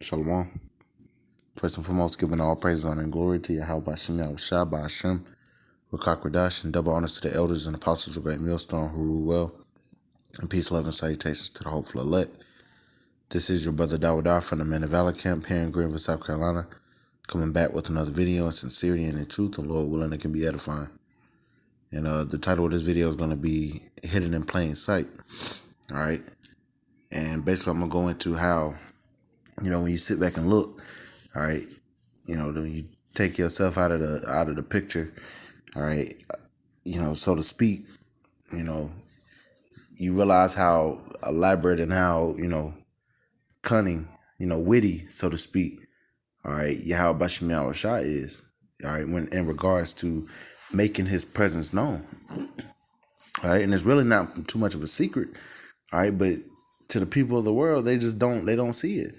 Shalom. First and foremost, giving all praise, honor, and glory to Yahweh Bashem, Yahweh Shai, Hashem, Rakak Radash, and double honors to the elders and apostles of Great Millstone who rule well, and peace, love, and salutations to the hopeful elect. This is your brother Dawadah from the Men of Valor Camp here in Greenville, South Carolina, coming back with another video in sincerity and in truth, and Lord willing, it can be edifying. And the title of this video is going to be Hidden in Plain Sight. All right. And basically, I'm going to go into how, when you sit back and look, all right, when you take yourself out of the picture, all right, so to speak, you realize how elaborate and how, cunning, witty, so to speak, all right, Yahweh Bashem Yahweh Shai is, all right, when in regards to making his presence known, all right, and it's really not too much of a secret, all right, but to the people of the world, they don't see it.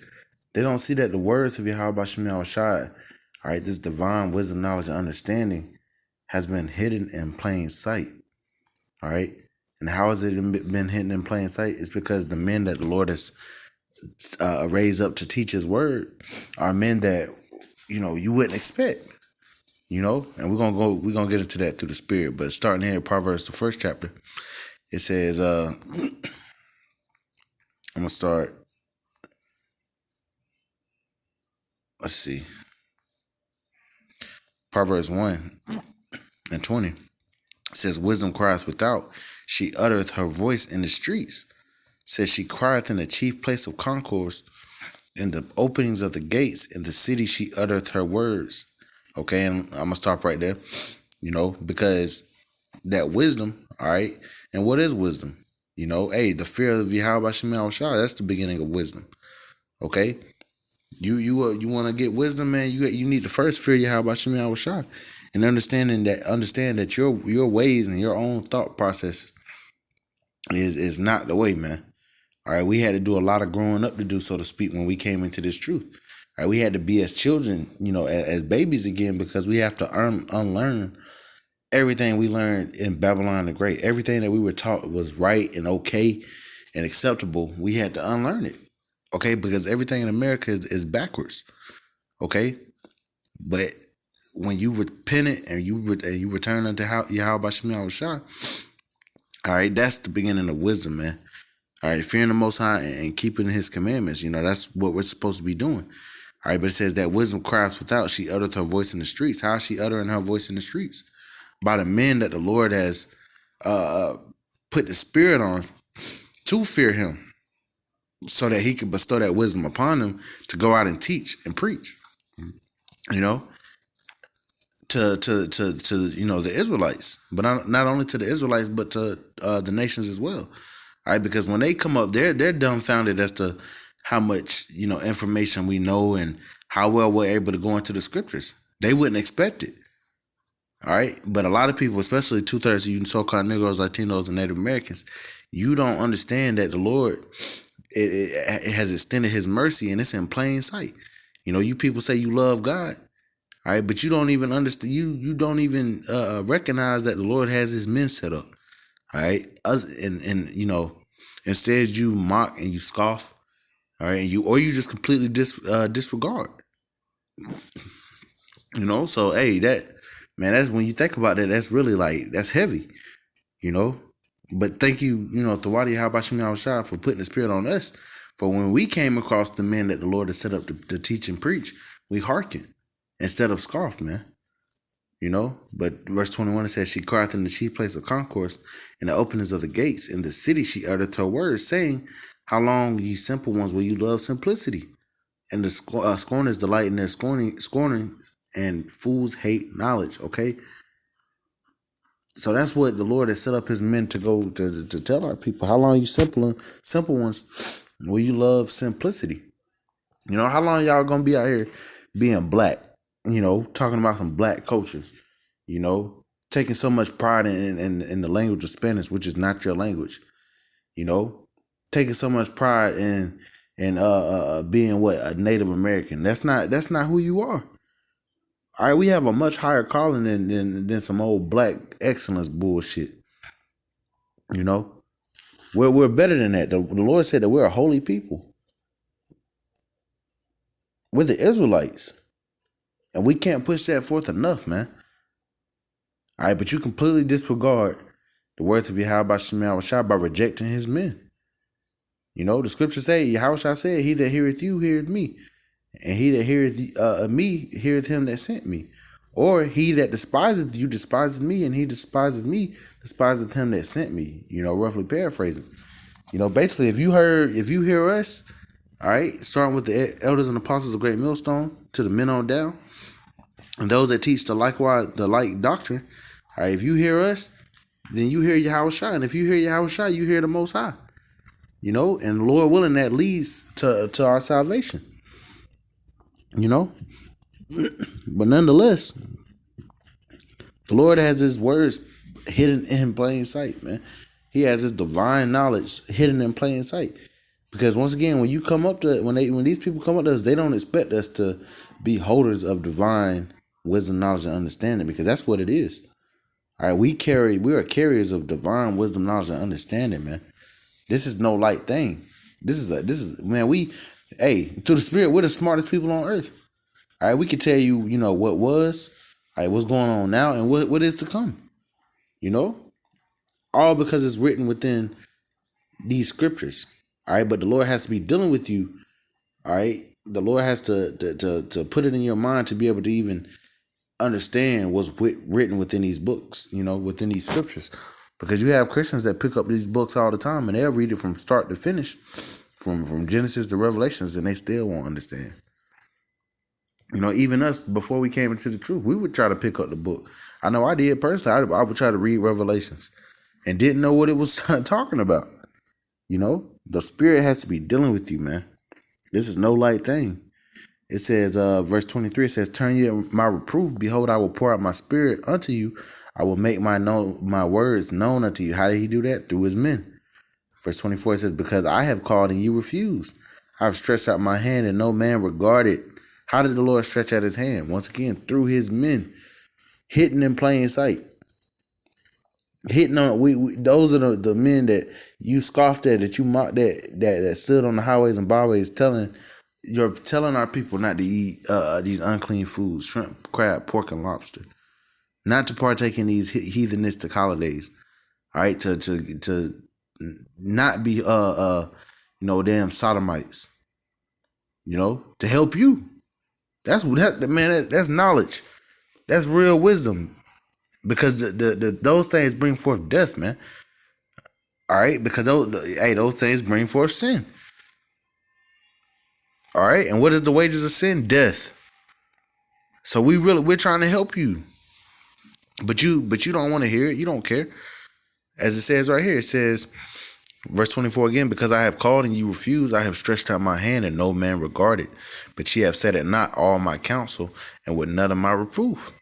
They don't see that the words of Yahweh Bashem Yahweh Shai, all right, this divine wisdom, knowledge, and understanding has been hidden in plain sight, all right? And how has it been hidden in plain sight? It's because the men that the Lord has raised up to teach his word are men that, you wouldn't expect, and we're going to get into that through the spirit. But starting here in Proverbs, the first chapter, it says, I'm going to start, let's see, Proverbs 1:20. It says, wisdom crieth without, she uttereth her voice in the streets. It says, she crieth in the chief place of concourse, in the openings of the gates, in the city she uttereth her words. Okay, and I'm going to stop right there, because that wisdom, all right, and what is wisdom? The fear of Yahweh Bashem Yahweh Shai, that's the beginning of wisdom, okay? You want to get wisdom, man, you need to first fear Yahweh Bashem Yahweh Shai, and understand that your ways and your own thought process is not the way, man. All right, we had to do a lot of growing up to do, so to speak, when we came into this truth. All right, we had to be as children, as babies again, because we have to unlearn everything we learned in Babylon the Great. Everything that we were taught was right and okay and acceptable. We had to unlearn it, okay, because everything in America is backwards, okay. But when you repent it and you return unto Yahweh Bashem Yahweh Shai, all right, that's the beginning of wisdom, man. All right, fearing the Most High and keeping his commandments, that's what we're supposed to be doing. All right, but it says that wisdom crieth without, she uttereth her voice in the streets. How is she uttering her voice in the streets? By the men that the Lord has put the spirit on to fear him, so that he can bestow that wisdom upon them to go out and teach and preach, to the Israelites, but not only to the Israelites, but to the nations as well. All right, because when they come up, they're dumbfounded as to how much information we know and how well we're able to go into the scriptures. They wouldn't expect it. All right, but a lot of people, especially 2/3 of you so-called Negroes, Latinos, and Native Americans, you don't understand that the Lord it has extended his mercy, and it's in plain sight. You people say you love God, all right, but you don't even understand. You don't even recognize that the Lord has his men set up. All right, and instead you mock and you scoff, all right, and you just completely disregard. So hey, that's when you think about that, that's really that's heavy, But thank you, Tawadi Habashim Yahweh Shai for putting the spirit on us. For when we came across the men that the Lord has set up to teach and preach, we hearkened instead of scoffed, man. But verse 21, it says, she crieth in the chief place of concourse, in the openings of the gates, in the city she uttered her words, saying, how long, ye simple ones, will you love simplicity? And the scorners delight in their scorning, and fools hate knowledge, okay? So that's what the Lord has set up his men to go to tell our people. How long, you simple ones, will you love simplicity? How long y'all gonna be out here being black? Talking about some black culture, taking so much pride in the language of Spanish, which is not your language, taking so much pride in being a Native American. That's not who you are. All right, we have a much higher calling than some old black excellence bullshit. We're better than that. The Lord said that we're a holy people. We're the Israelites. And we can't push that forth enough, man. All right, but you completely disregard the words of Yahweh Shai by rejecting his men. You know, the scriptures say, Yahweh said, he that heareth you, heareth me. And he that heareth me, heareth him that sent me. Or he that despiseth you, despiseth me. And he despiseth me, despiseth him that sent me. You know, roughly paraphrasing. You know, basically, if you hear us, all right, starting with the elders and apostles of Great Millstone to the men on down, and those that teach the like doctrine, all right, if you hear us, then you hear Yahweh Shai. And if you hear Yahweh Shai, you hear the Most High. You know, and Lord willing, that leads to our salvation. You know, but nonetheless, the Lord has his words hidden in plain sight, man. He has his divine knowledge hidden in plain sight. Because once again, when you come up to when these people come up to us, they don't expect us to be holders of divine wisdom, knowledge, and understanding, because that's what it is. All right, we are carriers of divine wisdom, knowledge, and understanding, man. This is no light thing. This is man, through the Spirit, we're the smartest people on earth. All right, we can tell you, you know, what was, all right, what's going on now, and what is to come. You know, all because it's written within these scriptures. All right, but the Lord has to be dealing with you. All right, the Lord has to put it in your mind to be able to even understand what's written within these books. You know, within these scriptures, because you have Christians that pick up these books all the time and they'll read it from start to finish, from Genesis to Revelations, and they still won't understand. You know, even us, before we came into the truth, we would try to pick up the book. I know I did personally. I would try to read Revelations and didn't know what it was talking about. You know, the Spirit has to be dealing with you, man. This is no light thing. It says, verse 23, it says, turn ye my reproof. Behold, I will pour out my Spirit unto you. I will make my words known unto you. How did he do that? Through his men. Verse 24, it says, because I have called and you refused. I have stretched out my hand and no man regarded. How did the Lord stretch out his hand? Once again, through his men, hidden in plain sight. Hitting on those are the men that you scoffed at, that you mocked at, that stood on the highways and byways telling our people not to eat these unclean foods, shrimp, crab, pork, and lobster, not to partake in these heathenistic holidays. All right, to not be damn sodomites. You know, to help you. That's knowledge. That's real wisdom. Because those things bring forth death, man. All right, because those things bring forth sin. All right, and what is the wages of sin? Death. So we're trying to help you, but you don't want to hear it. You don't care. As it says right here, it says, verse 24 again, because I have called and you refuse, I have stretched out my hand and no man regarded, but ye have set at not all my counsel and with none of my reproof.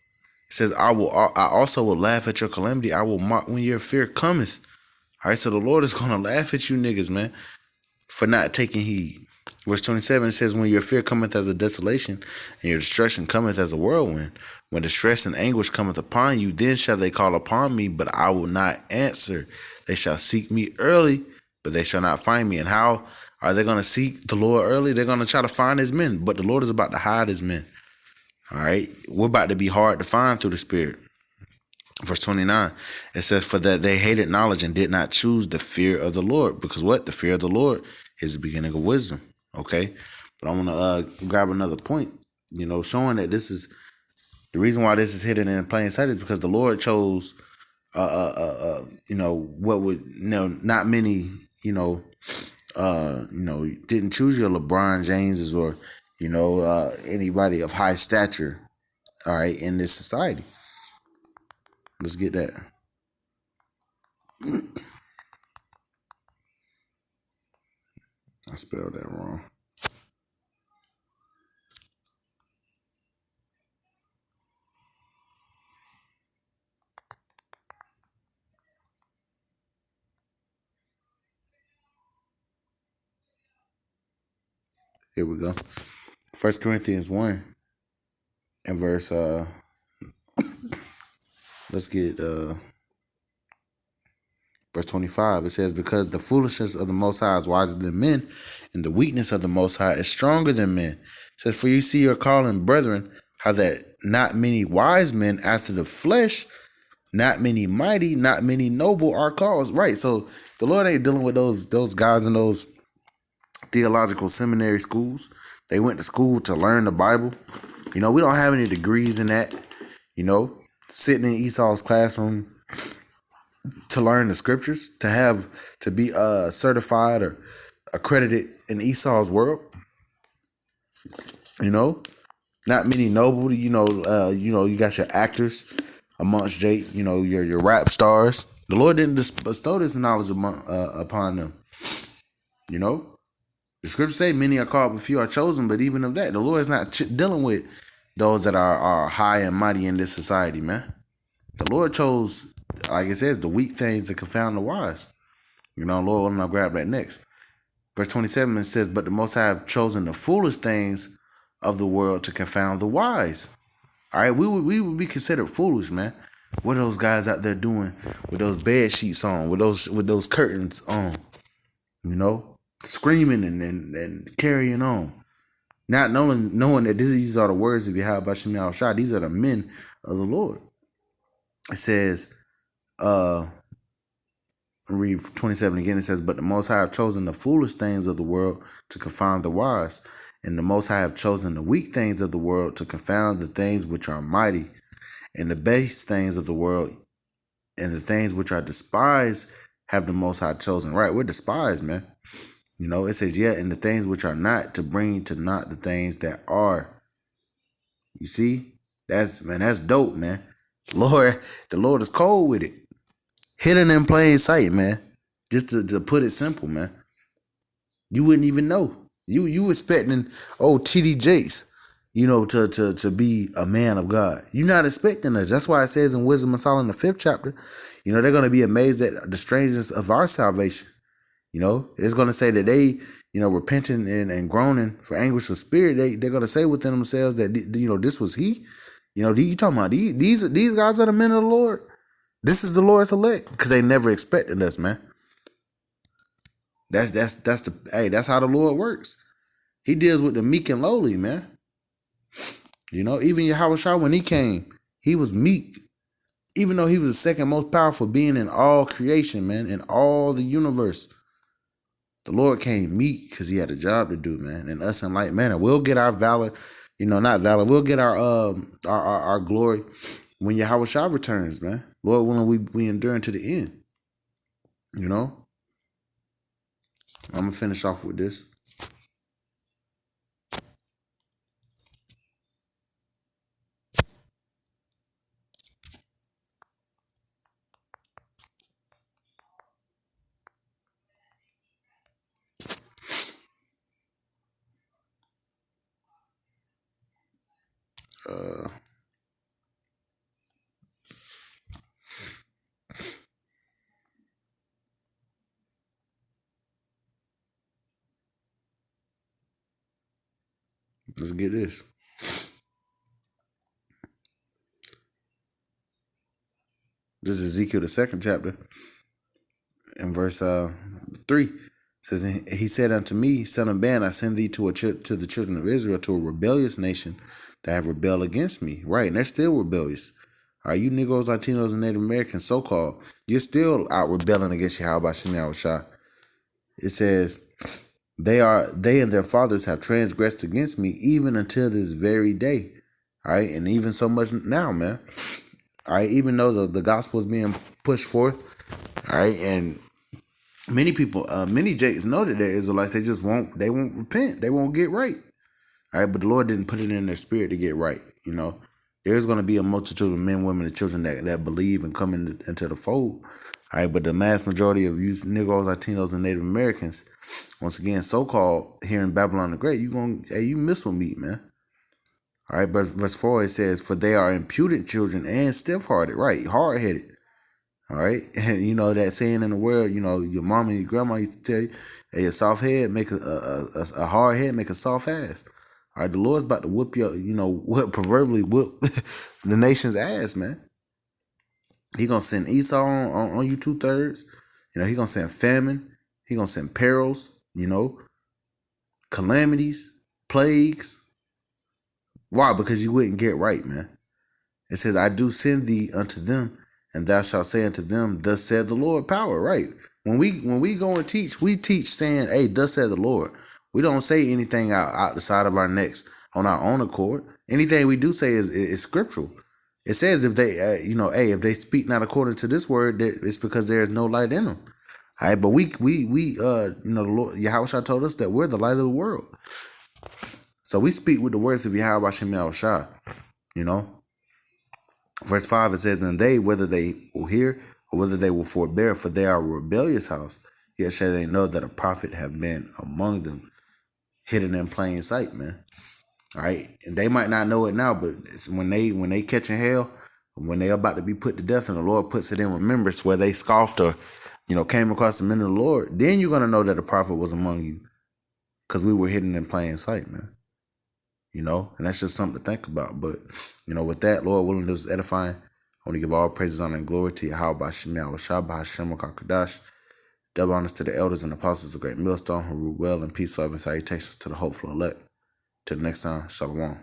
It says, I also will laugh at your calamity. I will mock when your fear cometh. All right, so the Lord is going to laugh at you niggas, man, for not taking heed. Verse 27, it says, when your fear cometh as a desolation, and your destruction cometh as a whirlwind, when distress and anguish cometh upon you, then shall they call upon me, but I will not answer. They shall seek me early, but they shall not find me. And how are they going to seek the Lord early? They're going to try to find his men, but the Lord is about to hide his men. All right, we're about to be hard to find through the Spirit. Verse 29, it says, for that they hated knowledge and did not choose the fear of the Lord. Because what? The fear of the Lord is the beginning of wisdom. Okay, but I want to grab another point, you know, showing that this is the reason why this is hidden in plain sight is because the Lord chose, what would, not many, didn't choose your LeBron Jameses or, anybody of high stature, all right, in this society. Let's get that. I spelled that wrong. Here we go. 1 Corinthians 1 and verse, let's get verse 25. It says, because the foolishness of the Most High is wiser than men, and the weakness of the Most High is stronger than men. says, for you see your calling, brethren, how that not many wise men after the flesh, not many mighty, not many noble are called. Right. So the Lord ain't dealing with those guys in those theological seminary schools. They went to school to learn the Bible. We don't have any degrees in that. Sitting in Esau's classroom to learn the scriptures, to be certified or accredited in Esau's world. Not many noble. You got your actors amongst Jake. Your rap stars. The Lord didn't bestow this knowledge upon them. The scriptures say many are called, but few are chosen. But even of that, the Lord is not dealing with those that are high and mighty in this society, man. The Lord chose, like it says, the weak things to confound the wise. Lord, I'm gonna grab that next. Verse 27, it says, but the Most High have chosen the foolish things of the world to confound the wise. All right, we would be considered foolish, man. What are those guys out there doing with those bed sheets on, with those curtains on? Screaming and carrying on, not knowing that these are the words of Yahweh Bashim Yahushua. These are the men of the Lord. It says, read 27 again. It says, but the Most High have chosen the foolish things of the world to confound the wise, and the Most High have chosen the weak things of the world to confound the things which are mighty, and the base things of the world, and the things which are despised have the Most High chosen. Right, we're despised, man. It says, yeah, and the things which are not, to bring to naught the things that are. You see? That's dope, man. The Lord is cold with it. Hidden in plain sight, man. Just to put it simple, man. You wouldn't even know. You expecting TD Jakes, to be a man of God. You're not expecting us. That's why it says in Wisdom of Solomon, the 5th chapter, they're going to be amazed at the strangeness of our salvation. It's going to say that they, repenting and groaning for anguish of spirit, they're going to say within themselves that, this was he. You talking about these guys are the men of the Lord. This is the Lord's elect, because they never expected us, man. That's how the Lord works. He deals with the meek and lowly, man. Even Yahushua, when he came, he was meek. Even though he was the second most powerful being in all creation, man, in all the universe. The Lord came meek because he had a job to do, man. And us in like manner, we'll get our valor, not valor. We'll get our glory when Yahushua returns, man. Lord willing, we endure to the end. I'm gonna finish off with this. Let's get this. This is Ezekiel, the 2nd chapter, in verse 3. It says, he said unto me, son of man, I send thee to the children of Israel, to a rebellious nation that have rebelled against me. Right, and they're still rebellious. All right, you Negroes, Latinos, and Native Americans, so-called, you're still out rebelling against Yahweh Shah. It says, they and their fathers have transgressed against me even until this very day. All right, and even so much now, man. All right, even though the gospel is being pushed forth, all right, and many people, many Jakes know that they're Israelites. They won't repent. They won't get right. All right, but the Lord didn't put it in their spirit to get right. There's going to be a multitude of men, women, and children that believe and come into the fold. All right, but the mass majority of you Negroes, Latinos, and Native Americans, once again, so-called here in Babylon the Great, you missile meat, man. All right, but verse 4, it says, for they are impudent children and stiff-hearted, right, hard-headed. All right, and that saying in the world, your mama and your grandma used to tell you, hey, a soft head make a hard head make a soft ass. All right, the Lord's about to whoop proverbially whoop the nation's ass, man. He gonna send Esau on you 2/3. He gonna send famine. He gonna send perils. Calamities, plagues. Why? Because you wouldn't get right, man. It says, I do send thee unto them, and thou shalt say unto them, thus said the Lord power, right? When we go and teach, we teach saying, hey, thus said the Lord. We don't say anything out the side of our necks on our own accord. Anything we do say is scriptural. It says if they, hey, if they speak not according to this word, it's because there is no light in them. All right, but the Lord Yahweh told us that we're the light of the world. So we speak with the words of Yahweh Shem Yahushua, Verse 5, it says, and they, whether they will hear or whether they will forbear, for they are a rebellious house, yet shall they know that a prophet have been among them, hidden in plain sight, man. All right, and they might not know it now, but it's when they catching hell, when they about to be put to death, and the Lord puts it in remembrance where they scoffed or, came across the men of the Lord, then you're gonna know that the prophet was among you, because we were hidden in plain sight, man. And that's just something to think about. But, with that, Lord willing, this is edifying. I want to give all praises, honor, and glory to Yahweh B'Shem Yahushua B'Shem Kadash. Double honors to the elders and apostles of Great Millstone who rule well, and peace, love, and salutations to the hopeful elect. Till the next time, Shalom.